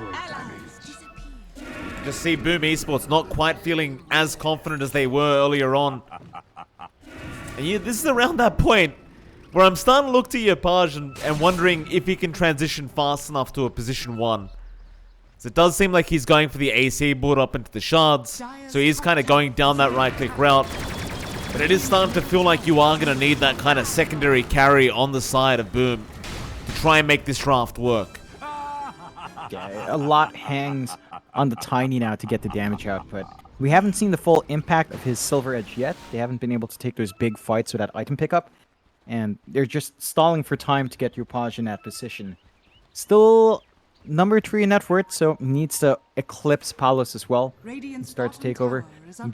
B: Just see Boom Esports not quite feeling as confident as they were earlier on. And yeah, this is around that point where I'm starting to look to Yopaj and wondering if he can transition fast enough to a position 1. So it does seem like he's going for the AC build up into the shards, so he's kind of going down that right-click route. But it is starting to feel like you are going to need that kind of secondary carry on the side of Boom to try and make this draft work.
A: Yeah, a lot hangs on the Tiny now to get the damage output. We haven't seen the full impact of his Silver Edge yet. They haven't been able to take those big fights with that item pickup. And they're just stalling for time to get Yopaj in that position. Still number 3 in net worth, so needs to eclipse Palos as well and start to take over.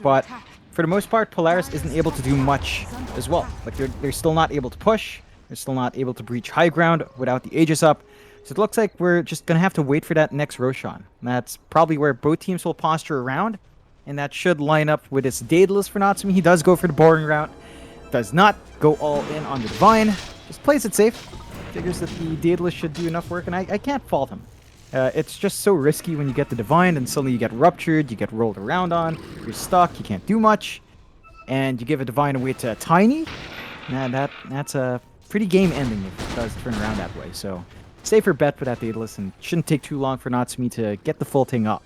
A: But for the most part, Polaris isn't able to do much as well. Like, they're still not able to push. They're still not able to breach high ground without the Aegis up. So it looks like we're just going to have to wait for that next Roshan. That's probably where both teams will posture around. And that should line up with his Daedalus for Natsumi. He does go for the boring route. Does not go all in on the Divine. Just plays it safe. Figures that the Daedalus should do enough work, and I can't fault him. It's just so risky when you get the Divine, and suddenly you get ruptured, you get rolled around on, you're stuck, you can't do much, and you give a Divine away to a Tiny. That's a pretty game ending if it does turn around that way. So safer bet for that Daedalus, and shouldn't take too long for Natsumi to get the full thing up.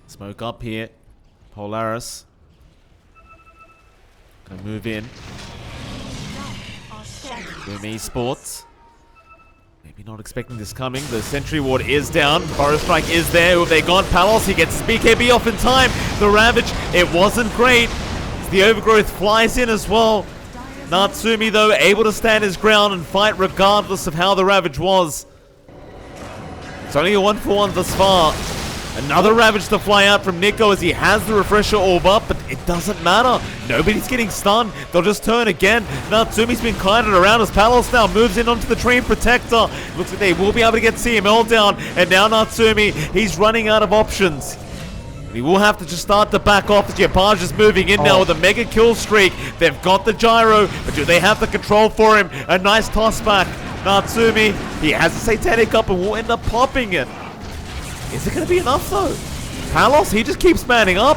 B: Smoke up here. Polaris gonna move in. Boom Esports. Maybe not expecting this coming. The Sentry Ward is down. Burrow Strike is there. Who have they got? Palos, he gets his BKB off in time. The Ravage, it wasn't great. the overgrowth flies in as well. Natsumi, though, able to stand his ground and fight regardless of how the Ravage was. It's only a 1-for-1 thus far. Another Ravage to fly out from Nico as he has the refresher orb up, but it doesn't matter. Nobody's getting stunned. They'll just turn again. Natsumi's been kited around as Palos now moves in onto the Dream Protector. Looks like they will be able to get CML down. And now Natsumi, he's running out of options. He will have to just start to back off as Yapaj is moving in now with a mega kill streak. They've got the gyro, but do they have the control for him? A nice toss back. Natsumi, he has a Satanic up and will end up popping it. Is it going to be enough though? Palos, he just keeps manning up.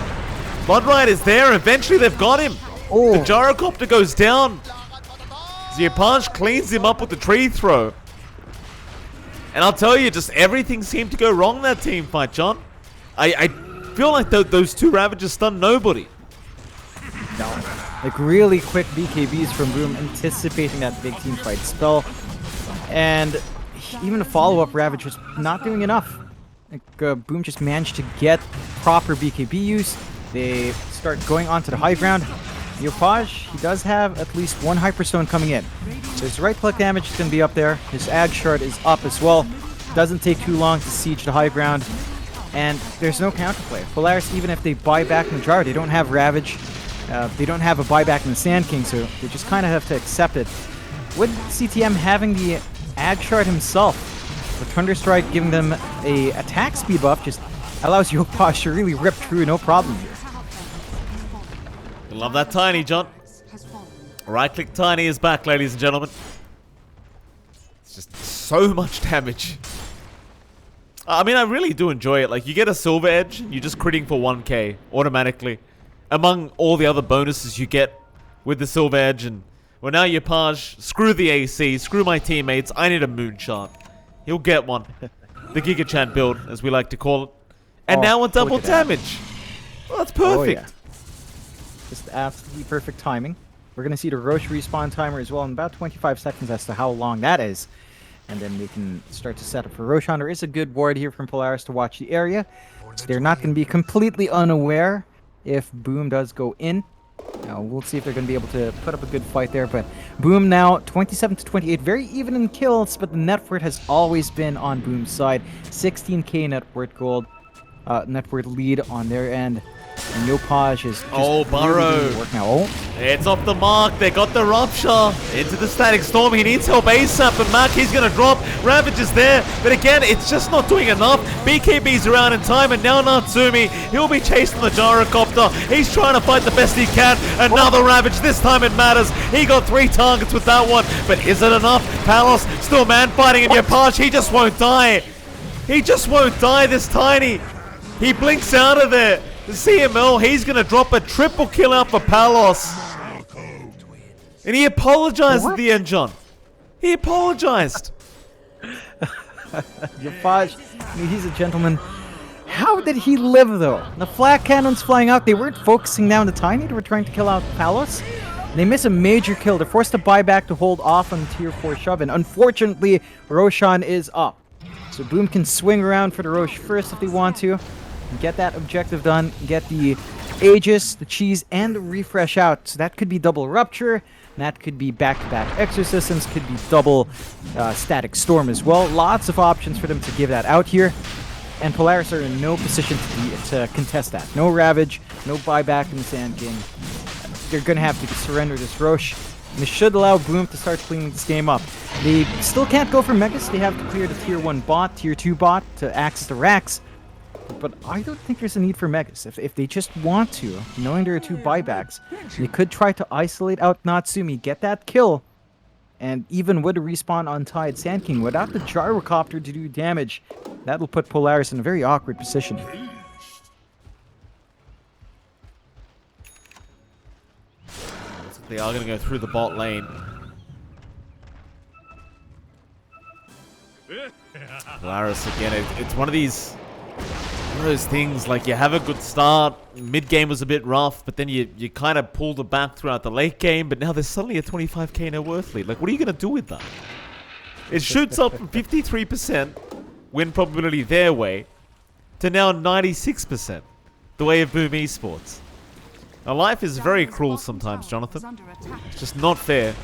B: Bloodride is there. Eventually they've got him.
A: Oh.
B: The gyrocopter goes down. Yapaj cleans him up with the tree throw. And I'll tell you, just everything seemed to go wrong in that team fight, John. I feel like those two Ravagers stunned nobody.
A: No. Like really quick BKBs from Boom, anticipating that big team fight spell. And even a follow-up Ravage was not doing enough. Like, Boom just managed to get proper BKB use. They start going onto the high ground. Yopaj, he does have at least one Hyperstone coming in. So his right click damage is going to be up there. His Ag Shard is up as well. Doesn't take too long to siege the high ground. And there's no counterplay. Polaris, even if they buy back in the jar, they don't have Ravage. They don't have a buyback in the Sand King, so they just kind of have to accept it. With CTM having the Ag Shard himself, the Thunderstrike giving them a attack speed buff just allows Yopaj to really rip through no problem here.
B: Love that Tiny, John. Right click Tiny is back, ladies and gentlemen. It's just so much damage. I mean, I really do enjoy it. Like, you get a Silver Edge, you're just critting for 1k automatically. Among all the other bonuses you get with the Silver Edge. And, well, now Yapaj, screw the AC, screw my teammates, I need a Moonshot. He'll get one. The Giga Chant build, as we like to call it. And now a double damage. Well, that's perfect.
A: Oh, yeah. Just absolutely perfect timing. We're going to see the Roche respawn timer as well in about 25 seconds as to how long that is. And then we can start to set up for Roshan. There is a good ward here from Polaris to watch the area. So they're not going to be completely unaware if Boom does go in. Now, we'll see if they're going to be able to put up a good fight there. But Boom now 27 to 28. Very even in kills, but the net worth has always been on Boom's side. 16k net worth gold. Net worth lead on their end. And Yopaj is just
B: Burrow.
A: Really work now. Oh.
B: It's off the mark. They got the Rupture into the Static Storm. He needs help ASAP, and Mac, he's going to drop. Ravage is there, but again, it's just not doing enough. BKB's around in time, and now Natsumi, he'll be chasing the Gyrocopter. He's trying to fight the best he can. Another Ravage. This time it matters. He got 3 targets with that one, but is it enough? Palos still man fighting, and Yapaj, he just won't die. He just won't die, this Tiny. He blinks out of there. The CML, he's going to drop a triple kill out for Palos. And he apologized at the end, John. He apologized.
A: Yopaj, I mean, he's a gentleman. How did he live, though? The flak cannons flying out. They weren't focusing down the Tiny. They were trying to kill out Palos. They miss a major kill. They're forced to buy back to hold off on tier 4 shove. And unfortunately, Roshan is up. So Boom can swing around for the Roche first if they want to. Get that objective done, get the Aegis, the Cheese, and the Refresh out. So that could be double Rupture, that could be back-to-back Exorcisms, could be double Static Storm as well. Lots of options for them to give that out here. And Polaris are in no position to contest that. No Ravage, no buyback in the Sand King. They're going to have to surrender this Roche. And this should allow Boom to start cleaning this game up. They still can't go for Megas. They have to clear the tier 1 bot, tier 2 bot to access the racks. But I don't think there's a need for Megas. If they just want to, knowing there are 2 buybacks, they could try to isolate out Natsumi, get that kill, and even with a respawn on Tide Sand King, without the Gyrocopter to do damage, that'll put Polaris in a very awkward position.
B: They are going to go through the bot lane. Polaris again, it's one of those things, like, you have a good start, mid game was a bit rough, but then you kind of pulled it back throughout the late game, but now there's suddenly a 25k net worth lead. Like, what are you going to do with that? It shoots up from 53% win probability their way to now 96%, the way of Boom Esports. Now, life is very cruel sometimes, Jonathan. It's just not fair.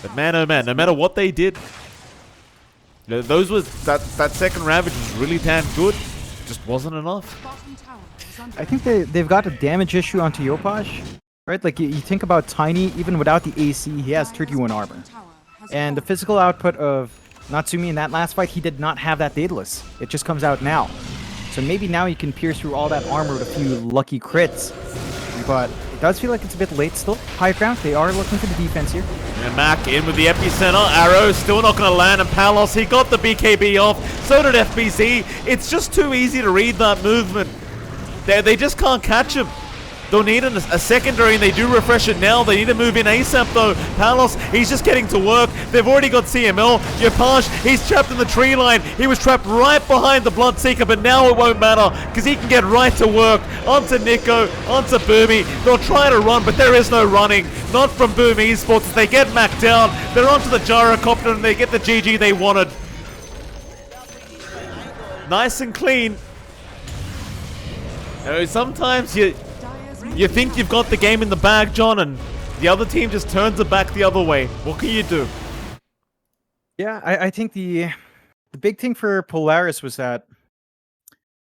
B: But man, oh man, no matter what they did, you know, that second Ravage was really damn good. Just wasn't enough.
A: I think they've got a damage issue onto Yopaj, right? Like you think about Tiny, even without the AC, he has 31 armor. And the physical output of Natsumi in that last fight, he did not have that Daedalus. It just comes out now. So maybe now he can pierce through all that armor with a few lucky crits. But it does feel like it's a bit late still. High ground, they are looking for the defense here.
B: And Mac in with the epicenter. Arrow still not going to land. And Palos, he got the BKB off. So did FBZ. It's just too easy to read that movement. They just can't catch him. They'll need a secondary, and they do refresh it now. They need to move in ASAP, though. Palos, he's just getting to work. They've already got CML. Yopaj, he's trapped in the tree line. He was trapped right behind the Bloodseeker, but now it won't matter because he can get right to work. Onto Nico, onto Boomy. They'll try to run, but there is no running. Not from Boom Esports. As they get Mac down, they're onto the Gyrocopter, and they get the GG they wanted. Nice and clean. You know, sometimes you think you've got the game in the bag, John, and the other team just turns it back the other way. What can you do?
A: Yeah, I think the big thing for Polaris was that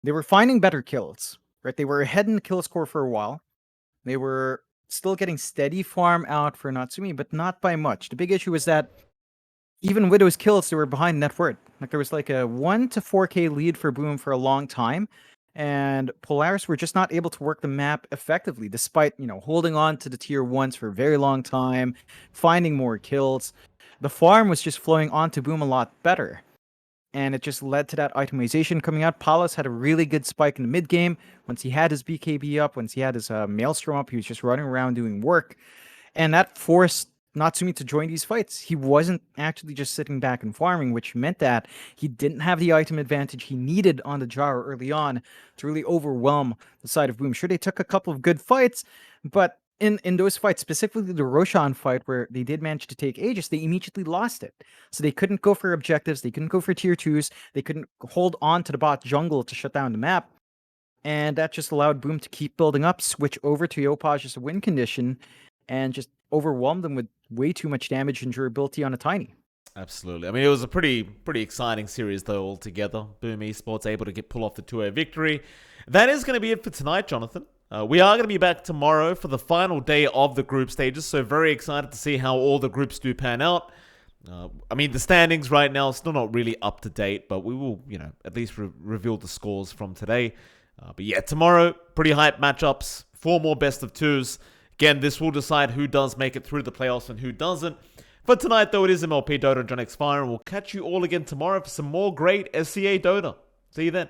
A: they were finding better kills, right? They were ahead in the kill score for a while. They were still getting steady farm out for Natsumi, but not by much. The big issue was that even with those kills, they were behind net worth. Like there was like a 1 to 4K lead for Boom for a long time. And Polaris were just not able to work the map effectively, despite, holding on to the tier 1s for a very long time, finding more kills. The farm was just flowing onto Boom a lot better. And it just led to that itemization coming out. Palos had a really good spike in the mid game. Once he had his BKB up, once he had his Maelstrom up, he was just running around doing work. And that forced Natsumi to join these fights. He wasn't actually just sitting back and farming, which meant that he didn't have the item advantage he needed on the Jaro early on to really overwhelm the side of Boom. Sure, they took a couple of good fights, but in those fights, specifically the Roshan fight where they did manage to take Aegis, they immediately lost it. So they couldn't go for objectives, they couldn't go for tier 2s, they couldn't hold on to the bot jungle to shut down the map. And that just allowed Boom to keep building up, switch over to Yopaj as a win condition, and just overwhelm them with way too much damage and durability on a Tiny.
B: Absolutely. I mean, it was a pretty exciting series, though, altogether. Boom Esports able to pull off the 2-0 victory. That is going to be it for tonight, Jonathan. We are going to be back tomorrow for the final day of the group stages, so very excited to see how all the groups do pan out. I mean, the standings right now are still not really up to date, but we will, at least reveal the scores from today. But yeah, tomorrow, pretty hype matchups, 4 more best of 2s. Again, this will decide who does make it through the playoffs and who doesn't. For tonight, though, it is MLP Dota and JohnXFire, and we'll catch you all again tomorrow for some more great SCA Dota. See you then.